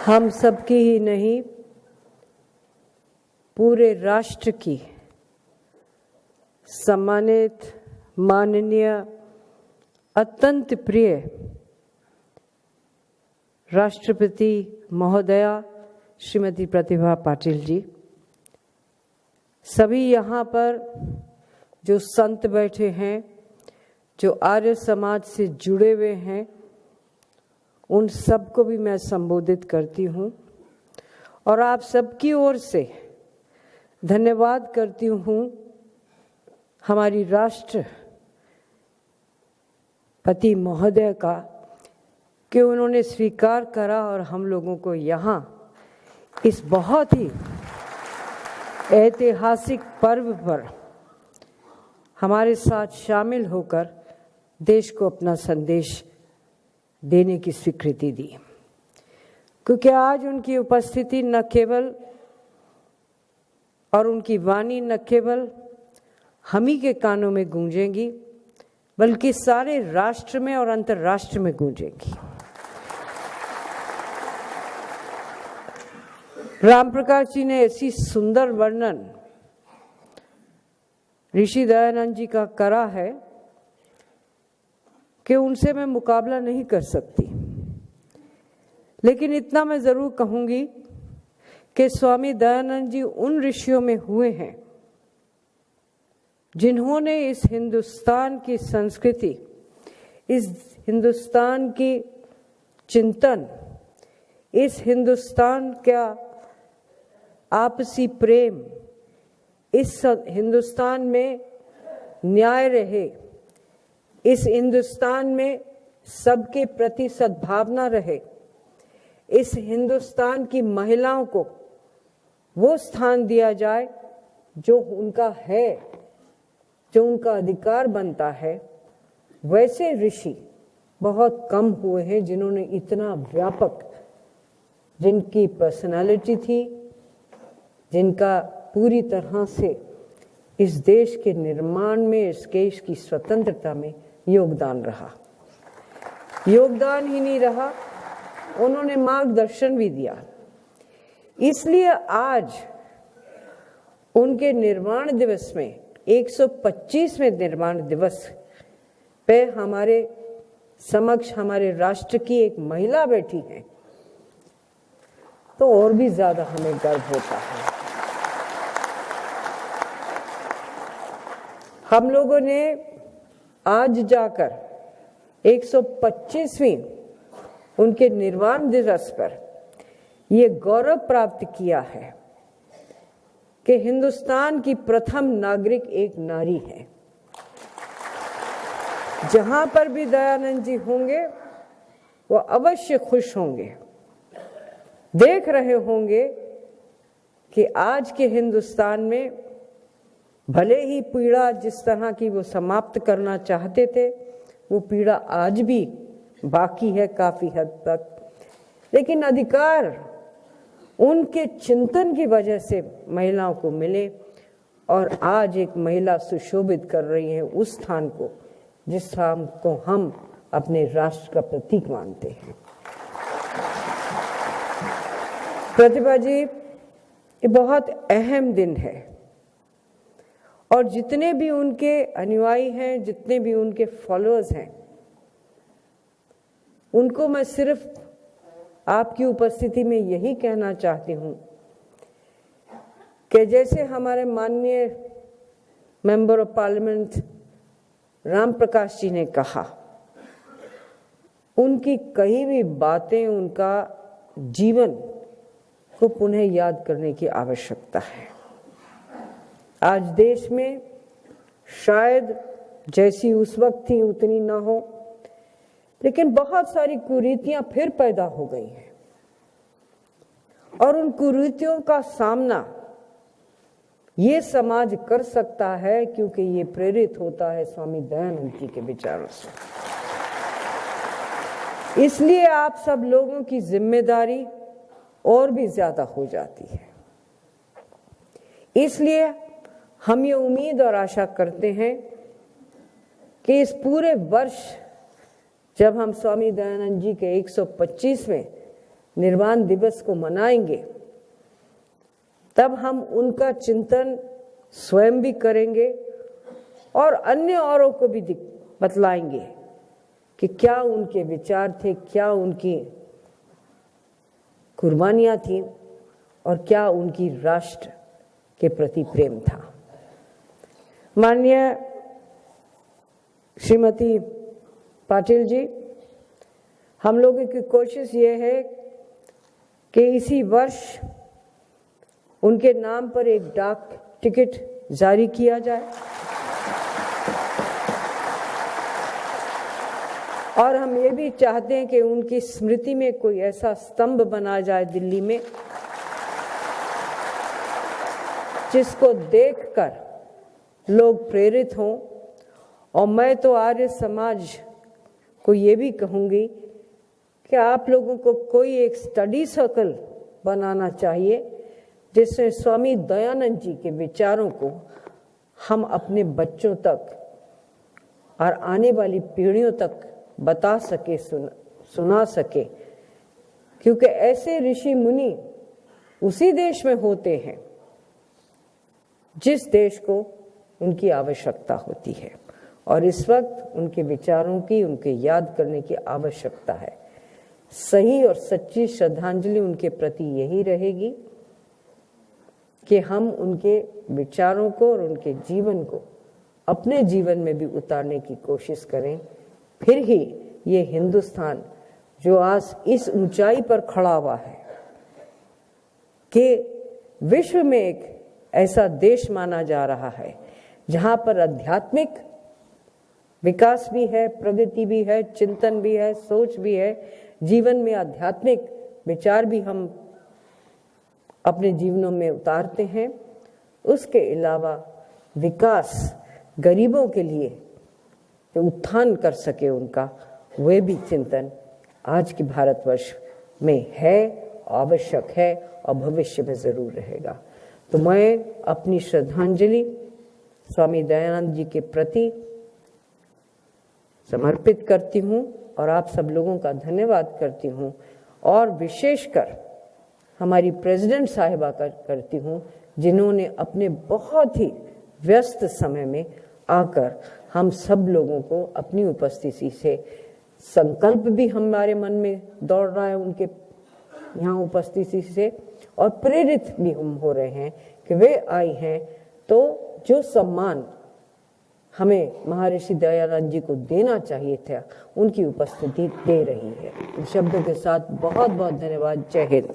हम सबकी ही नहीं, पूरे राष्ट्र की सम्मानित, माननीय, अत्यंत प्रिय राष्ट्रपति महोदया श्रीमती प्रतिभा पाटिल जी, सभी यहाँ पर जो संत बैठे हैं, जो आर्य समाज से जुड़े हुए हैं, उन सबको भी मैं संबोधित करती हूँ और आप सबकी ओर से धन्यवाद करती हूँ हमारी राष्ट्रपति महोदय का कि उन्होंने स्वीकार करा और हम लोगों को यहाँ इस बहुत ही ऐतिहासिक पर्व पर हमारे साथ शामिल होकर देश को अपना संदेश देने की स्वीकृति दी। क्योंकि आज उनकी उपस्थिति न केवल और उनकी वाणी न केवल हम ही के कानों में गूंजेंगी, बल्कि सारे राष्ट्र में और अंतर्राष्ट्र में गूंजेंगी। राम प्रकाश जी ने ऐसी सुंदर वर्णन ऋषि दयानंद जी का करा है कि उनसे मैं मुकाबला नहीं कर सकती, लेकिन इतना मैं जरूर कहूंगी कि स्वामी दयानंद जी उन ऋषियों में हुए हैं जिन्होंने इस हिंदुस्तान की संस्कृति, इस हिंदुस्तान की चिंतन, इस हिंदुस्तान का आपसी प्रेम, इस हिंदुस्तान में न्याय रहे, इस हिंदुस्तान में सबके प्रति सद्भावना रहे, इस हिंदुस्तान की महिलाओं को वो स्थान दिया जाए जो उनका है, जो उनका अधिकार बनता है। वैसे ऋषि बहुत कम हुए हैं जिन्होंने इतना व्यापक, जिनकी पर्सनालिटी थी, जिनका पूरी तरह से इस देश के निर्माण में, इस देश की स्वतंत्रता में योगदान रहा। योगदान ही नहीं रहा, उन्होंने मार्गदर्शन भी दिया। इसलिए आज उनके निर्माण दिवस में, 125वें निर्माण दिवस पे हमारे समक्ष हमारे राष्ट्र की एक महिला बैठी है, तो और भी ज्यादा हमें गर्व होता है। हम लोगों ने आज जाकर 125वीं उनके निर्वाण दिवस पर ये गौरव प्राप्त किया है कि हिंदुस्तान की प्रथम नागरिक एक नारी है। जहां पर भी दयानंद जी होंगे वो अवश्य खुश होंगे, देख रहे होंगे कि आज के हिंदुस्तान में भले ही पीड़ा जिस तरह की वो समाप्त करना चाहते थे, वो पीड़ा आज भी बाकी है काफी हद तक, लेकिन अधिकार उनके चिंतन की वजह से महिलाओं को मिले और आज एक महिला सुशोभित कर रही है उस स्थान को जिस स्थान को हम अपने राष्ट्र का प्रतीक मानते हैं। प्रतिभा जी, ये बहुत अहम दिन है और जितने भी उनके अनुयायी हैं, जितने भी उनके फॉलोअर्स हैं, उनको मैं सिर्फ आपकी उपस्थिति में यही कहना चाहती हूं कि जैसे हमारे माननीय member of parliament Ram Prakash ji ने कहा, उनकी कही भी बातें, उनका जीवन को पुनः याद करने की आवश्यकता है। आज देश में शायद जैसी उस वक्त थी उतनी ना हो, लेकिन बहुत सारी कुरीतियां फिर पैदा हो गई हैं और उन कुरीतियों का सामना ये समाज कर सकता है क्योंकि ये प्रेरित होता है स्वामी दयानंद जी के विचारों से। इसलिए आप सब लोगों की जिम्मेदारी और भी ज्यादा हो जाती है। इसलिए हम ये उम्मीद और आशा करते हैं कि इस पूरे वर्ष जब हम स्वामी दयानंद जी के 125वें निर्वाण दिवस को मनाएंगे, तब हम उनका चिंतन स्वयं भी करेंगे और अन्य औरों को भी बतलाएंगे कि क्या उनके विचार थे, क्या उनकी कुर्बानियां थी और क्या उनकी राष्ट्र के प्रति प्रेम था। माननीय श्रीमती पाटिल जी, हम लोगों की कोशिश ये है कि इसी वर्ष उनके नाम पर एक डाक टिकट जारी किया जाए और हम ये भी चाहते हैं कि उनकी स्मृति में कोई ऐसा स्तंभ बना जाए दिल्ली में जिसको देखकर लोग प्रेरित हों। और मैं तो आर्य समाज को ये भी कहूँगी कि आप लोगों को कोई एक स्टडी सर्कल बनाना चाहिए जिससे स्वामी दयानंद जी के विचारों को हम अपने बच्चों तक और आने वाली पीढ़ियों तक बता सके, सुना सके, क्योंकि ऐसे ऋषि मुनि उसी देश में होते हैं जिस देश को उनकी आवश्यकता होती है और इस वक्त उनके विचारों की, उनके याद करने की आवश्यकता है। सही और सच्ची श्रद्धांजलि उनके प्रति यही रहेगी कि हम उनके विचारों को और उनके जीवन को अपने जीवन में भी उतारने की कोशिश करें। फिर ही ये हिंदुस्तान जो आज इस ऊंचाई पर खड़ा हुआ है कि विश्व में एक ऐसा देश माना जा रहा है जहां पर आध्यात्मिक विकास भी है, प्रगति भी है, चिंतन भी है, सोच भी है, जीवन में आध्यात्मिक विचार भी हम अपने जीवनों में उतारते हैं। उसके अलावा विकास, गरीबों के लिए जो उत्थान कर सके उनका, वे भी चिंतन आज के भारतवर्ष में है, आवश्यक है और भविष्य में जरूर रहेगा। तो मैं अपनी श्रद्धांजलि स्वामी दयानंद जी के प्रति समर्पित करती हूँ और आप सब लोगों का धन्यवाद करती हूँ और विशेषकर हमारी प्रेसिडेंट साहिबा का करती हूँ जिन्होंने अपने बहुत ही व्यस्त समय में आकर हम सब लोगों को अपनी उपस्थिति से, संकल्प भी हमारे मन में दौड़ रहा है उनके यहाँ उपस्थिति से और प्रेरित भी हम हो रहे हैं कि वे आई हैं तो जो सम्मान हमें महर्षि दयानंद जी को देना चाहिए था उनकी उपस्थिति दे रही है। इन शब्दों के साथ बहुत बहुत धन्यवाद। जय हिंद।